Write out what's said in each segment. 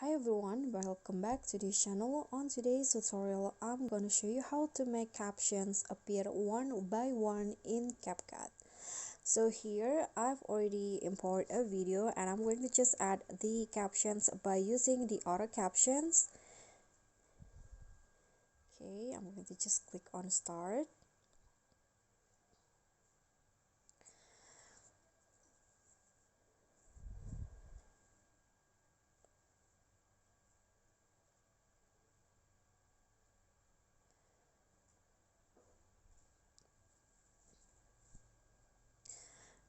Hi everyone, welcome back to this channel. On today's tutorial, I'm going to show you how to make captions appear one by one in CapCut. So here I've already imported a video and I'm going to just add the captions by using the auto captions. Okay, I'm going to just click on start.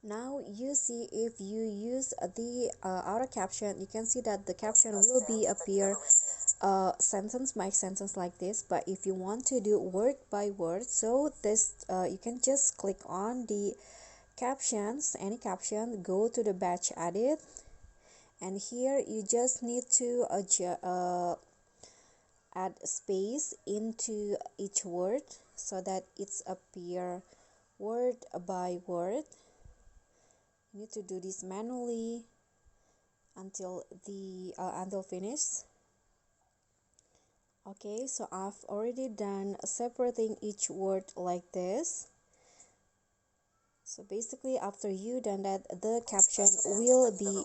Now you see, if you use the auto caption, you can see that the caption will be appear sentence by sentence like this. But if you want to do word by word, so this you can just click on the captions, any caption, go to the batch edit, and here you just need to add space into each word so that it's appear word by word. You need to do this manually until finish. Okay, so I've already done separating each word like this. So basically, after you done that, the caption will be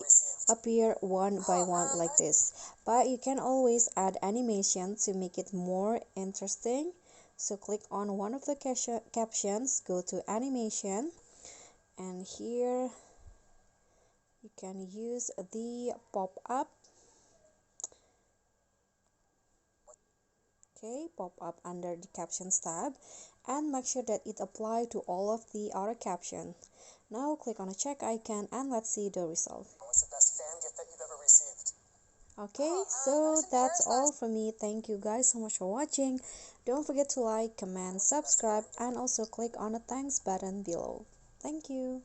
appear one by one like this. But you can always add animation to make it more interesting. So click on one of the captions, go to animation, and here you can use the pop-up. Okay, pop up under the captions tab, and make sure that it apply to all of the other captions. Now click on a check icon and let's see the result. What's the best fan gift that you've ever received? Okay, so that's all from me. Thank you guys so much for watching. Don't forget to like, comment, subscribe, and also click on the thanks button below. Thank you.